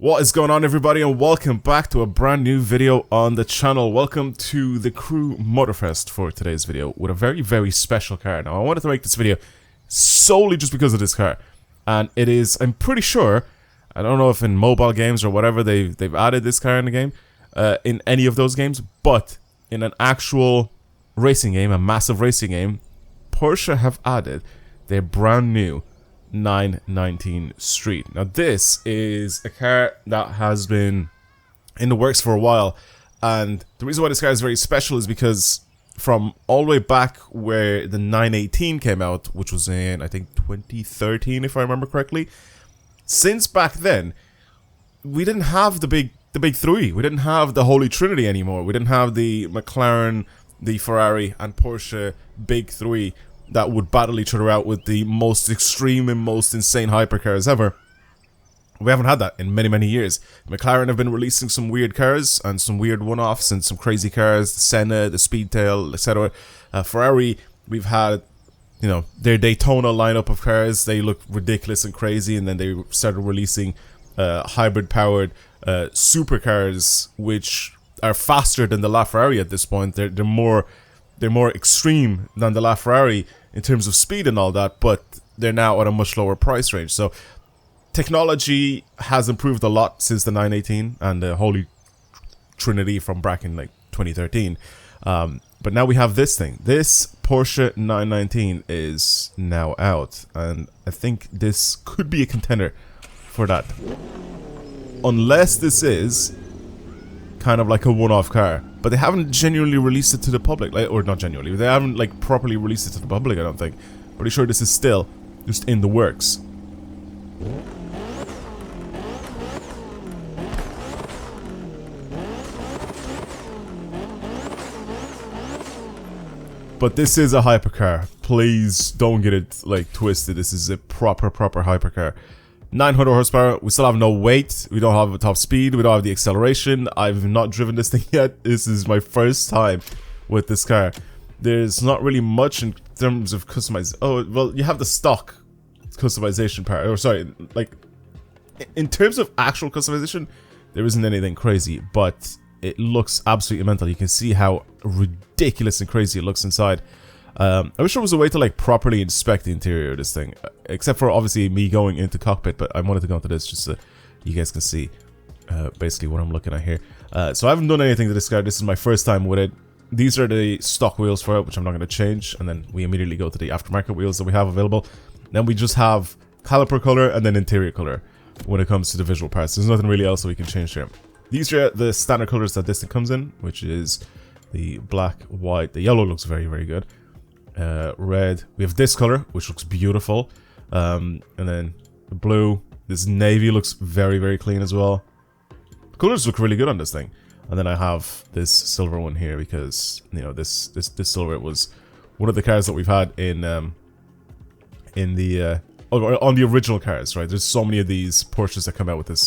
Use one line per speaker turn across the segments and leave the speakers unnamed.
What is going on, everybody, and welcome back to a brand new video on the channel. Welcome to the Crew Motorfest for today's video with a very special car. Now, I wanted to make this video solely just because of this car, and it is, I'm pretty sure, I don't know if in mobile games or whatever they've added this car in the game, in any of those games, but in an actual racing game, a massive racing game, Porsche have added their brand new 919 Street. Now this is a car that has been in the works for a while, and the reason why this car is very special is because from all the way back where the 918 came out, which was in I think 2013 if I remember correctly, since back then we didn't have the big three. We didn't have the Holy Trinity anymore. We didn't have the McLaren, the Ferrari and Porsche big three that would battle each other out with the most extreme and most insane hypercars ever. We haven't had that in many years. McLaren have been releasing some weird cars and some weird one-offs and some crazy cars, the Senna, the Speedtail, etc. Ferrari, we've had, you know, their Daytona lineup of cars. They look ridiculous and crazy, and then they started releasing hybrid-powered supercars, which are faster than the LaFerrari at this point. They're more extreme than the LaFerrari in terms of speed and all that, but they're now at a much lower price range. So technology has improved a lot since the 918 and the Holy Trinity from back in like 2013. But now we have this thing. This Porsche 919 is now out, and I think this could be a contender for that. Unless this is kind of like a one-off car, but they haven't genuinely released it to the public, like, or not genuinely, they haven't like properly released it to the public, I don't think. Pretty sure this is still just in the works. But this is a hypercar. Please don't get it like twisted. This is a proper hypercar. 900 horsepower, we still have no weight, we don't have a top speed, we don't have the acceleration. I've not driven this thing yet. This is my first time with this car. There's not really much in terms of customization. Oh, well, you have the stock customization part, or sorry, like, in terms of actual customization, there isn't anything crazy, but it looks absolutely mental. You can see how ridiculous and crazy it looks inside. I wish there was a way to like properly inspect the interior of this thing, except for obviously me going into cockpit, but I wanted to go into this just so you guys can see basically what I'm looking at here. So I haven't done anything to this car. This is my first time with it. These are the stock wheels for it, which I'm not going to change, and then we immediately go to the aftermarket wheels that we have available. Then we just have caliper color and then interior color when it comes to the visual parts. There's nothing really else that we can change here. These are the standard colors that this thing comes in, which is the black, white. The yellow looks very good. Red, we have this color, which looks beautiful, and then the blue. This navy looks very clean as well. The colors look really good on this thing. And then I have this silver one here because, you know, this silver was one of the cars that we've had in the on the original cars, right? There's so many of these Porsches that come out with the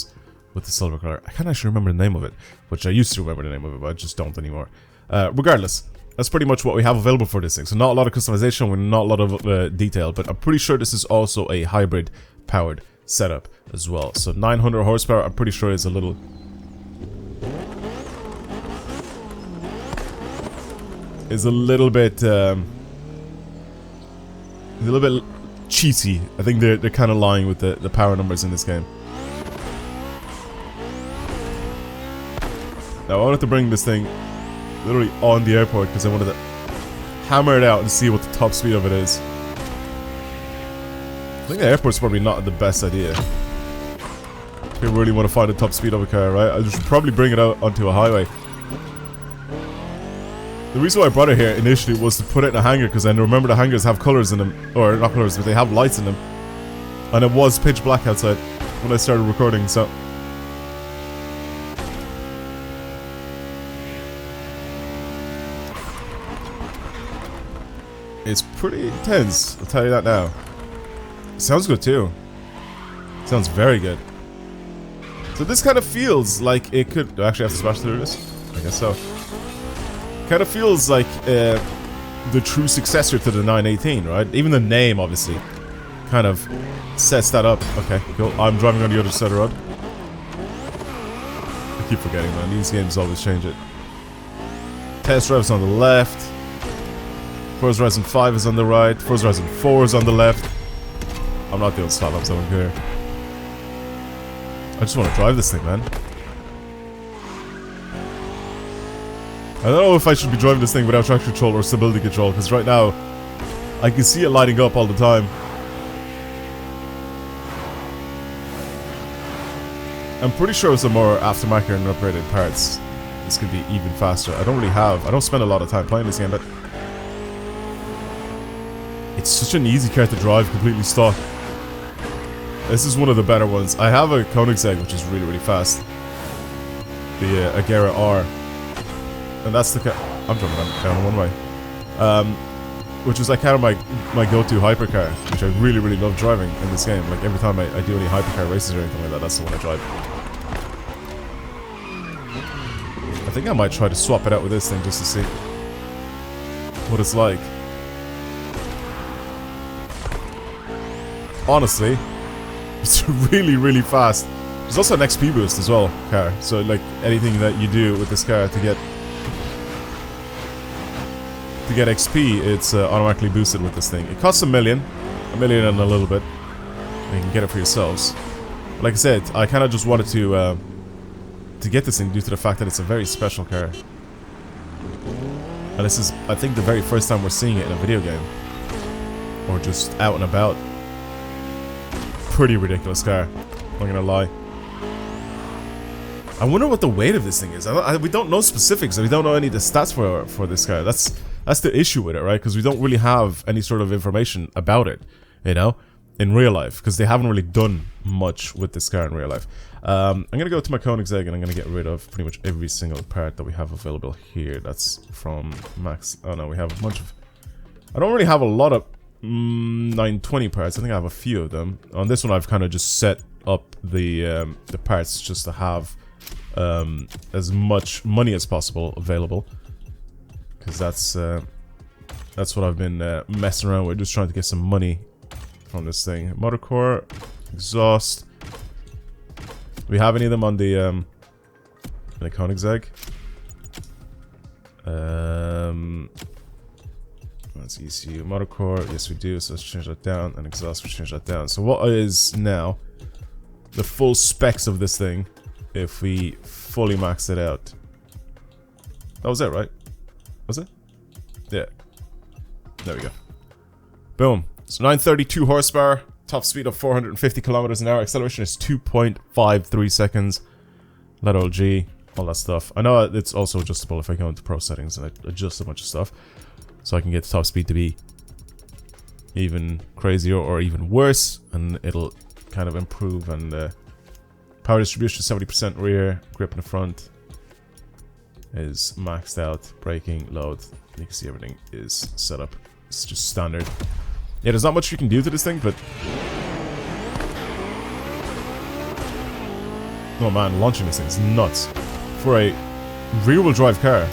silver color. I can't actually remember the name of it, which I used to remember the name of it, but I just don't anymore. Regardless, that's pretty much what we have available for this thing. So not a lot of customization with not a lot of detail, but I'm pretty sure this is also a hybrid powered setup as well. So 900 horsepower, I'm pretty sure is a little bit cheesy. I think they're kind of lying with the power numbers in this game. Now I wanted to bring this thing literally on the airport because I wanted to hammer it out and see what the top speed of it is. I think the airport's probably not the best idea. If you really want to find the top speed of a car, right? I should probably bring it out onto a highway. The reason why I brought it here initially was to put it in a hangar, because I remember the hangars have colors in them, or not colors, but they have lights in them. And it was pitch black outside when I started recording, so it's pretty intense, I'll tell you that now. Sounds good too. Sounds very good. So this kind of feels like it could... Do I actually have to smash through this? I guess so. Kind of feels like the true successor to the 918, right? Even the name, obviously, kind of sets that up. Okay, cool. I'm driving on the other side of the road. keep forgetting, man. These games always change it. Test drive's on the left. Forza Horizon 5 is on the right. Forza Horizon 4 is on the left. I'm not doing slot ups, I don't care. I just want to drive this thing, man. I don't know if I should be driving this thing without traction control or stability control, because right now I can see it lighting up all the time. I'm pretty sure with some more aftermarket and upgraded parts, this could be even faster. I don't spend a lot of time playing this game, but it's such an easy car to drive, completely stock. This is one of the better ones. I have a Koenigsegg, which is really, really fast. The Agera R. And that's the car. I'm jumping down one way. Which is like kind of my go-to hypercar, which I really, really love driving in this game. Like every time I do any hypercar races or anything like that, that's the one I drive. I think I might try to swap it out with this thing just to see what it's like. Honestly, it's really, really fast. There's also an XP boost as well, car. So like anything that you do with this car to get XP, it's automatically boosted with this thing. It costs $1 million and a little bit. And you can get it for yourselves. But like I said, I kind of just wanted to get this thing due to the fact that it's a very special car. And this is, I think, the very first time we're seeing it in a video game. Or just out and about. Pretty ridiculous car, I'm not gonna lie. I wonder what the weight of this thing is. We don't know specifics. We don't know any of the stats for this car. That's the issue with it, right? Because we don't really have any sort of information about it, you know, in real life. Because they haven't really done much with this car in real life. I'm gonna go to my Koenigsegg and I'm gonna get rid of pretty much every single part that we have available here. That's from Max. Oh no, we have a bunch of. I don't really have a lot of 920 parts. I think I have a few of them. On this one, I've kind of just set up the parts just to have as much money as possible available, because that's what I've been messing around with, just trying to get some money from this thing. Motor core, exhaust. Do we have any of them on the Koenigsegg? That's ECU, motor core. Yes, we do. So let's change that down, and exhaust. We change that down. So what is now the full specs of this thing if we fully max it out? That was it, right? Was it? Yeah. There we go. Boom. So 932 horsepower, top speed of 450 kilometers an hour, acceleration is 2.53 seconds. Let old G, all that stuff. I know it's also adjustable if I go into pro settings and I adjust a bunch of stuff. So I can get the top speed to be even crazier or even worse, and it'll kind of improve. And power distribution 70% rear, grip in the front is maxed out, braking, load. You can see everything is set up. It's just standard. Yeah, there's not much you can do to this thing, but oh man, launching this thing is nuts for a rear-wheel drive car.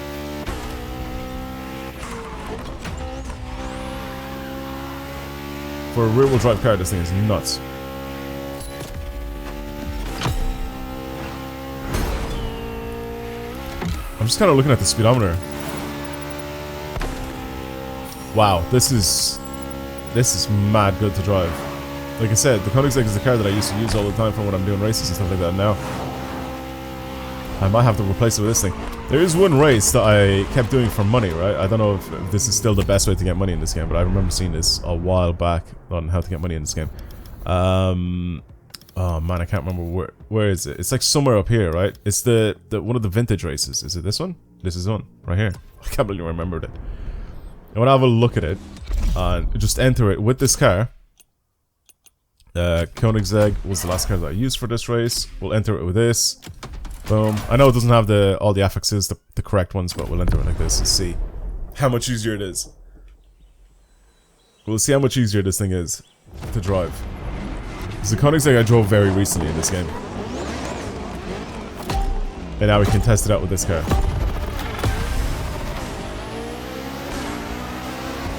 For a rear-wheel drive car, this thing is nuts. I'm just kind of looking at the speedometer. Wow, this is mad good to drive. Like I said, the Koenigsegg is the car that I used to use all the time for when I'm doing races and stuff like that now. I might have to replace it with this thing. There is one race that I kept doing for money, right? I don't know if this is still the best way to get money in this game, but I remember seeing this a while back on how to get money in this game. Oh man, I can't remember where is it? It's like somewhere up here, right? It's the one of the vintage races. Is it this one? This is one right here. I can't believe I remembered it. I want to have a look at it and just enter it with this car. Koenigsegg was the last car that I used for this race. We'll enter it with this. Boom. I know it doesn't have all the affixes, the correct ones, but we'll enter it like this and see how much easier it is. We'll see how much easier this thing is to drive. It's the Koenigsegg I drove very recently in this game. And now we can test it out with this car.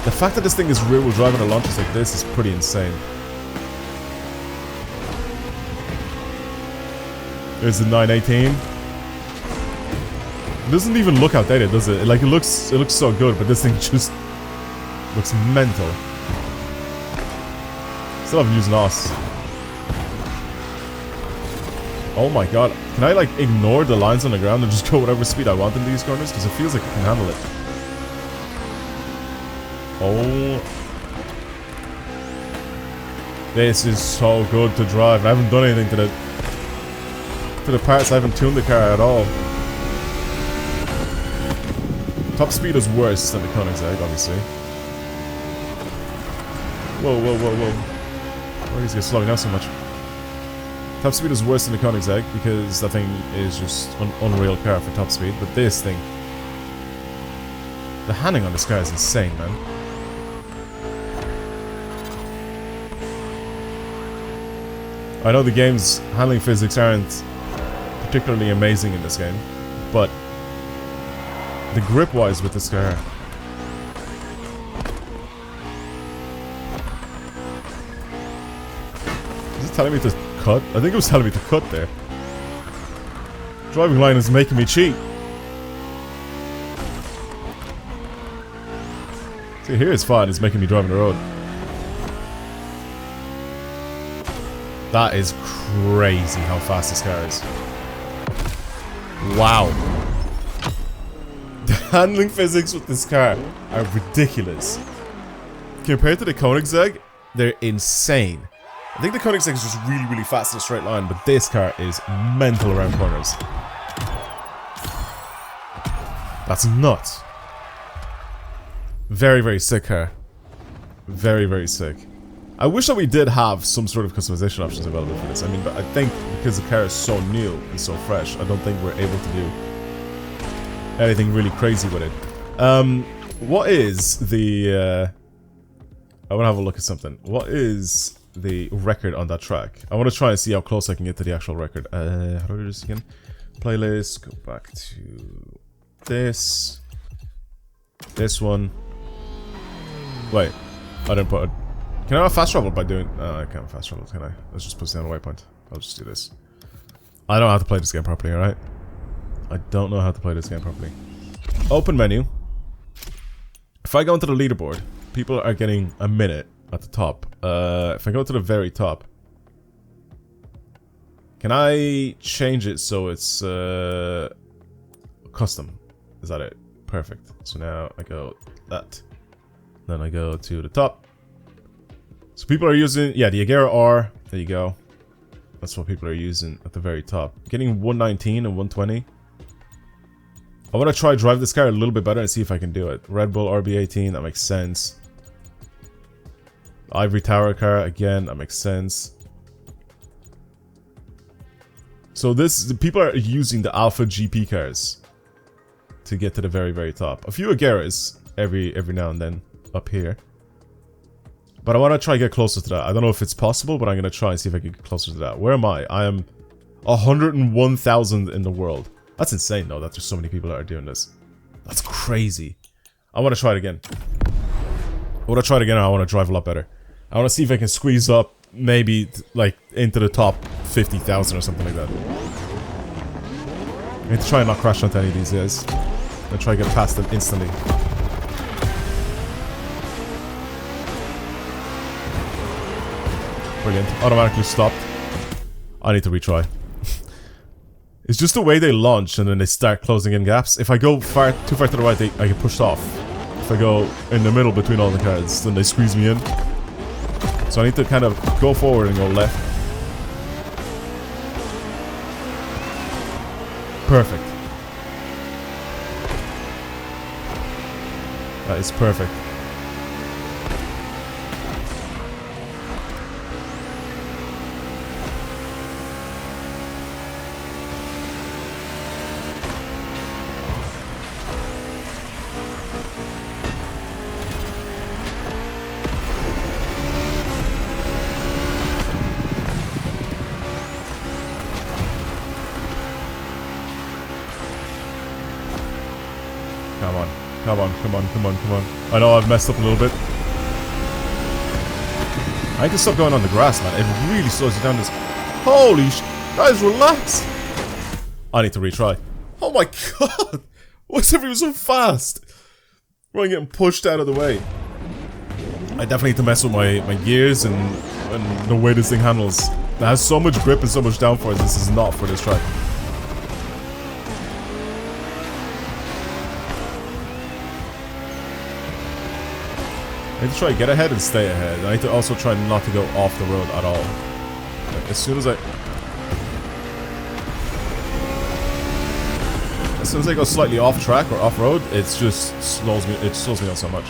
The fact that this thing is rear-wheel drive and it launches like this is pretty insane. There's the 918. doesn't even look outdated, does it? Like, it looks so good, but this thing just looks mental. Still haven't used NOS. Oh my god. Can I, like, ignore the lines on the ground and just go whatever speed I want in these corners? Because it feels like I can handle it. Oh. This is so good to drive. I haven't done anything to the parts. I haven't tuned the car at all. Top speed is worse than the Koenigsegg, obviously. Whoa, whoa, whoa, whoa. Why is he slowing down so much? Top speed is worse than the Koenigsegg because that thing is just an unreal car for top speed. But this thing, the handling on this car is insane, man. I know the game's handling physics aren't particularly amazing in this game, but the grip-wise with this car, is it telling me to cut? I think it was telling me to cut there. Driving line is making me cheat. See, here it's fine, it's making me drive on the road. That is crazy how fast this car is. Wow. The handling physics with this car are ridiculous. Compared to the Koenigsegg, they're insane. I think the Koenigsegg is just really, really fast in a straight line, but this car is mental around corners. That's nuts. Very, very sick car. Very, very sick. I wish that we did have some sort of customization options available for this. I mean, but I think because the car is so new and so fresh, I don't think we're able to do anything really crazy with it. What is the... I want to have a look at something. What is the record on that track? I want to try and see how close I can get to the actual record. How do I do this again? Playlist, go back to this. This one. Wait, I didn't put a... Can I have fast travel by doing... I can't fast travel, can I? Let's just put down a waypoint. I'll just do this. I don't know how to play this game properly, alright? I don't know how to play this game properly. Open menu. If I go into the leaderboard, people are getting a minute at the top. If I go to the very top, can I change it so it's custom? Is that it? Perfect. So now I go that. Then I go to the top. So people are using, yeah, the Agera R. There you go. That's what people are using at the very top. Getting 119 and 120. I want to try drive this car a little bit better and see if I can do it. Red Bull RB18, that makes sense. Ivory Tower car, again, that makes sense. So the people are using the Alpha GP cars to get to the very, very top. A few Ageras every now and then up here. But I want to try to get closer to that. I don't know if it's possible, but I'm going to try and see if I can get closer to that. Where am I? I am 101,000 in the world. That's insane, though, that there's so many people that are doing this. That's crazy. I want to try it again. I want to try it again, and I want to drive a lot better. I want to see if I can squeeze up, maybe, like, into the top 50,000 or something like that. I need to try and not crash onto any of these guys. And try to get past them instantly. Brilliant. Automatically stopped. I need to retry. It's just the way they launch and then they start closing in gaps. If I go too far to the right, I get pushed off. If I go in the middle between all the cars, then they squeeze me in. So I need to kind of go forward and go left. Perfect. That is perfect. Come on, come on, come on, come on, come on. I know I've messed up a little bit. I can stop going on the grass, man. It really slows you down this. Holy sh... Guys, relax! I need to retry. Oh my god! Why is everyone so fast? We're getting pushed out of the way. I definitely need to mess with my gears and the way this thing handles. It has so much grip and so much downforce. This is not for this track. I need to try to get ahead and stay ahead. I need to also try not to go off the road at all. Like, as soon as I go slightly off track or off road, it's just slows me. It slows me down so much.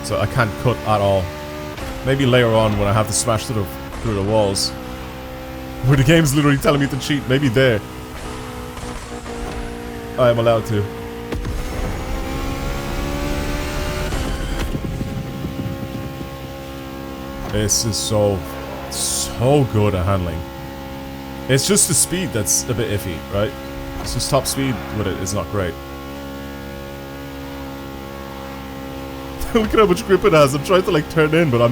So I can't cut at all. Maybe later on when I have to smash through the walls, where the game's literally telling me to cheat. Maybe there I am allowed to. This is so good at handling. It's just the speed that's a bit iffy, right? It's just top speed with it is not great. Look at how much grip it has. I'm trying to like turn in, but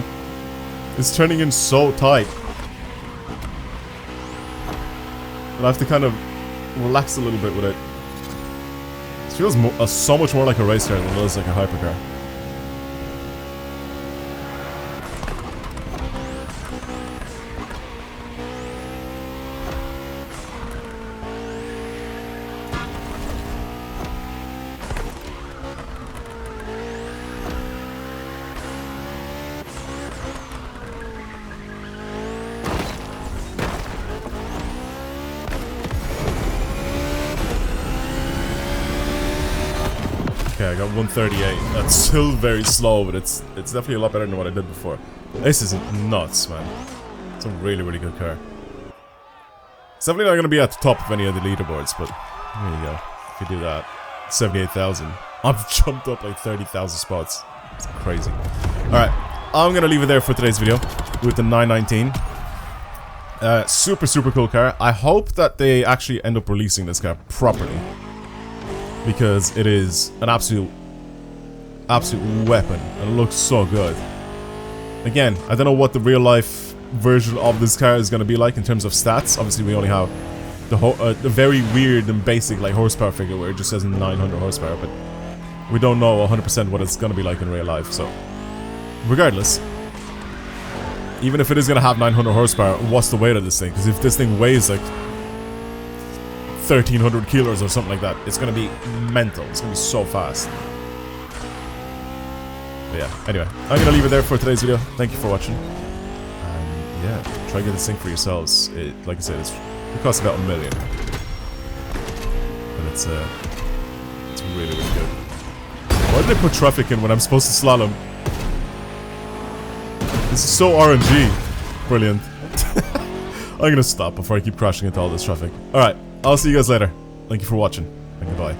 it's turning in so tight. And I have to kind of relax a little bit with it. It feels so much more like a race car than it does like a hypercar. Okay, I got 138. That's still very slow, but it's definitely a lot better than what I did before. This is nuts, man. It's a really, really good car. It's definitely not going to be at the top of any of the leaderboards, but there you go. If you do that, 78,000. I've jumped up like 30,000 spots. It's crazy. Alright, I'm going to leave it there for today's video with the 919. Super, super cool car. I hope that they actually end up releasing this car properly, because it is an absolute weapon and it looks so good. Again, I don't know what the real life version of this car is going to be like in terms of stats. Obviously we only have the very weird and basic like horsepower figure where it just says 900 horsepower, but we don't know 100% what it's going to be like in real life. So regardless, even if it is going to have 900 horsepower, what's the weight of this thing? Because if this thing weighs like 1,300 kilos or something like that, it's gonna be mental. It's gonna be so fast. But yeah, anyway, I'm gonna leave it there for today's video. Thank you for watching. And yeah, try to get this thing for yourselves. Like I said, it costs about $1 million. And it's really, really good. Why did they put traffic in when I'm supposed to slalom? This is so RNG. Brilliant. I'm gonna stop before I keep crashing into all this traffic. Alright. I'll see you guys later. Thank you for watching, and goodbye.